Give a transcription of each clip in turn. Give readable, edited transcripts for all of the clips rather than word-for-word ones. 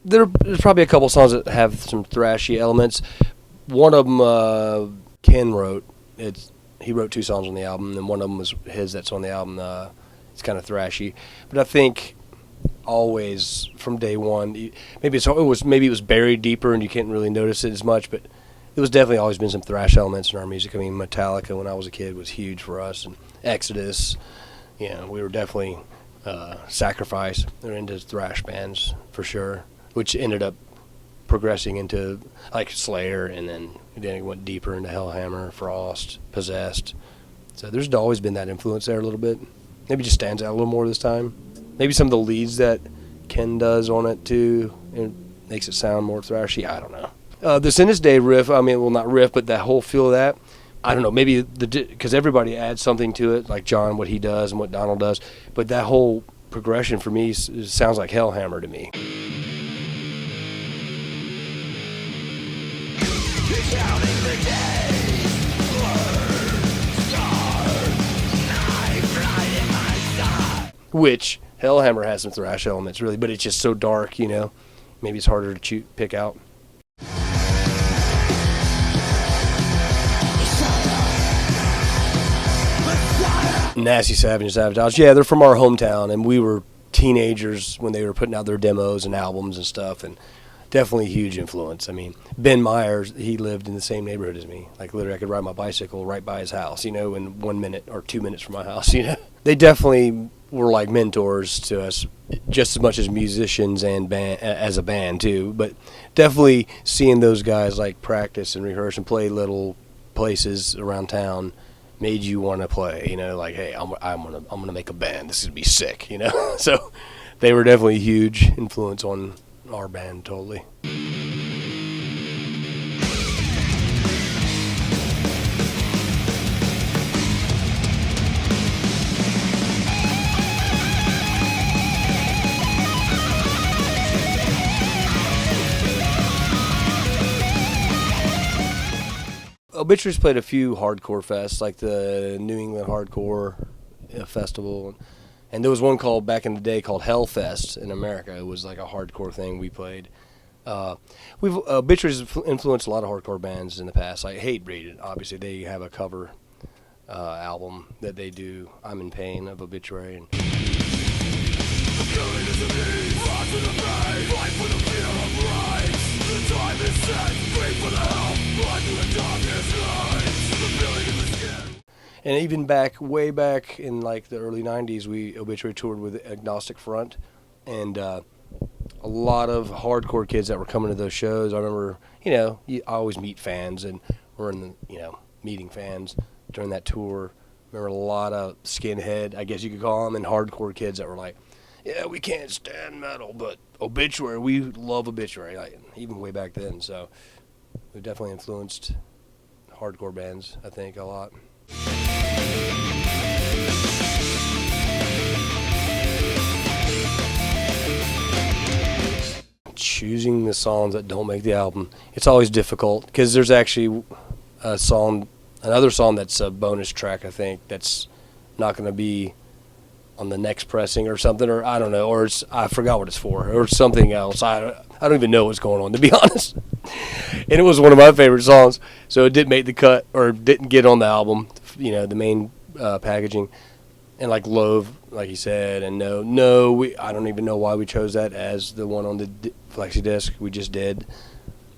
There's probably a couple songs that have some thrashy elements. One of them Ken wrote. He wrote 2 songs on the album, and one of them was his that's on the album. It's kind of thrashy, but I think always from day one, maybe it was buried deeper and you can't really notice it as much, but it was definitely always been some thrash elements in our music. I mean, Metallica when I was a kid was huge for us, and Exodus. You know, we were definitely Sacrifice. They're into thrash bands for sure, which ended up progressing into like Slayer, and then it went deeper into Hellhammer, Frost, Possessed. So there's always been that influence there a little bit. Maybe it just stands out a little more this time. Maybe some of the leads that Ken does on it too, it makes it sound more thrashy. I don't know. The Sinus Day riff, I mean, well, not riff, but that whole feel of that, I don't know, maybe because everybody adds something to it, like John, what he does and what Donald does, but that whole progression for me sounds like Hellhammer to me. Which Hellhammer has some thrash elements, really, but it's just so dark, you know. Maybe it's harder to pick out. Nasty Savage and Savatage, yeah, they're from our hometown, and we were teenagers when they were putting out their demos and albums and stuff, and definitely a huge influence. I mean, Ben Myers, he lived in the same neighborhood as me. Like, literally, I could ride my bicycle right by his house, you know, in 1 minute or 2 minutes from my house, you know. They definitely were like mentors to us, just as much as musicians and as a band too. But definitely seeing those guys like practice and rehearse and play little places around town made you want to play. You know, like, hey, I'm gonna make a band. This is gonna be sick. You know, so they were definitely a huge influence on our band, totally. Obituary's played a few hardcore fests, like the New England Hardcore Festival, and there was one called back in the day called Hellfest in America. It was like a hardcore thing we played. Obituary's influenced a lot of hardcore bands in the past, like Hatebreed. Obviously, they have a cover album that they do, "I'm in Pain" of Obituary. And and even way back in like the early 90s, Obituary toured with Agnostic Front, and a lot of hardcore kids that were coming to those shows. I remember, you know, I always meet fans, and we're in the, you know, meeting fans during that tour. Remember a lot of skinhead, I guess you could call them, and hardcore kids that were like, yeah, we can't stand metal, but Obituary, we love Obituary, like, even way back then. So we've definitely influenced hardcore bands, I think, a lot. Choosing the songs that don't make the album, it's always difficult, because there's actually another song that's a bonus track, I think, that's not going to be on the next pressing or something, or I don't know, or I forgot what it's for, or something else. I don't even know what's going on, to be honest. And it was one of my favorite songs, so it didn't make the cut, or didn't get on the album, you know, the main packaging. And like Loathe, like you said, and I don't even know why we chose that as the one on the flexi disc. We just did.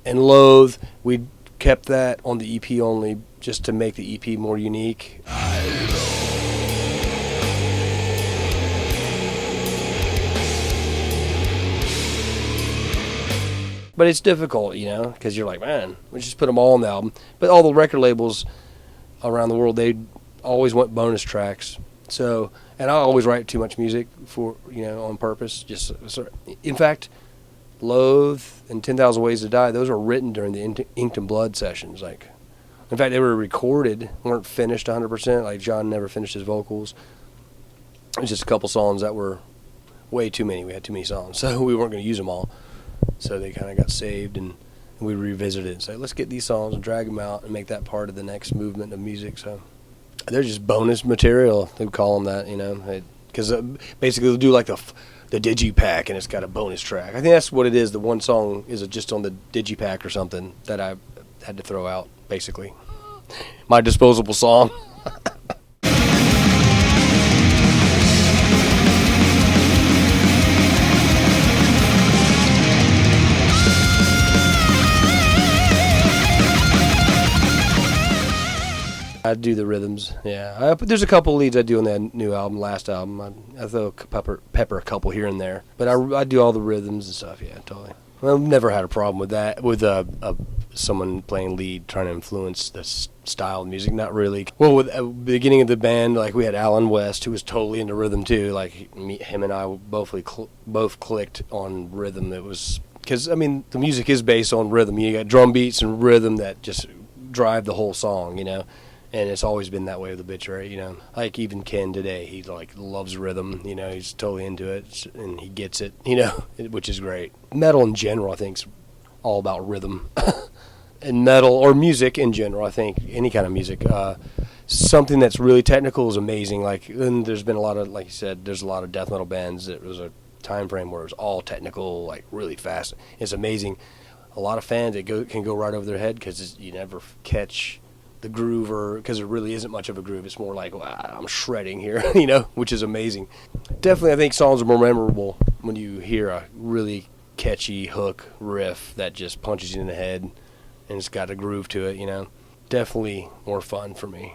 And Loathe, we kept that on the EP only, just to make the EP more unique. But it's difficult, you know, because you're like, man, we just put them all on the album. But all the record labels around the world, they always want bonus tracks. So, and I always write too much music for, you know, on purpose. In fact, Loathe and 10,000 Ways to Die, those were written during the Inked in Blood sessions. Like, in fact, they were recorded, weren't finished 100%. Like, John never finished his vocals. It was just a couple songs that were way too many. We had too many songs, so we weren't going to use them all. So they kind of got saved, and we revisited it and said, let's get these songs and drag them out and make that part of the next movement of music. So they're just bonus material. They would call them that, you know, because basically they'll do like the digipack and it's got a bonus track. I think that's what it is. The one song is just on the digipack or something that I had to throw out, basically. My disposable song. I do the rhythms, yeah. There's a couple leads I do on that new album, last album. I throw pepper a couple here and there, but I do all the rhythms and stuff. Yeah, totally. I've never had a problem with that. With someone playing lead trying to influence the style of music, not really. Well, with the beginning of the band, like we had Alan West, who was totally into rhythm too. Like him and I both clicked on rhythm. It was because I mean the music is based on rhythm. You got drum beats and rhythm that just drive the whole song, you know. And it's always been that way with Obituary, you know. Like even Ken today, he like loves rhythm, you know. He's totally into it, and he gets it, you know, which is great. Metal in general, I think, is all about rhythm. And metal or music in general, I think any kind of music, something that's really technical is amazing. Like, and there's been a lot of, like you said, there's a lot of death metal bands. There was a time frame where it was all technical, like really fast. It's amazing. A lot of fans can go right over their head because you never catch the groove, or because there really isn't much of a groove. It's more like, wow, I'm shredding here, you know, which is amazing. Definitely, I think songs are more memorable when you hear a really catchy hook riff that just punches you in the head and it's got a groove to it, you know. Definitely more fun for me.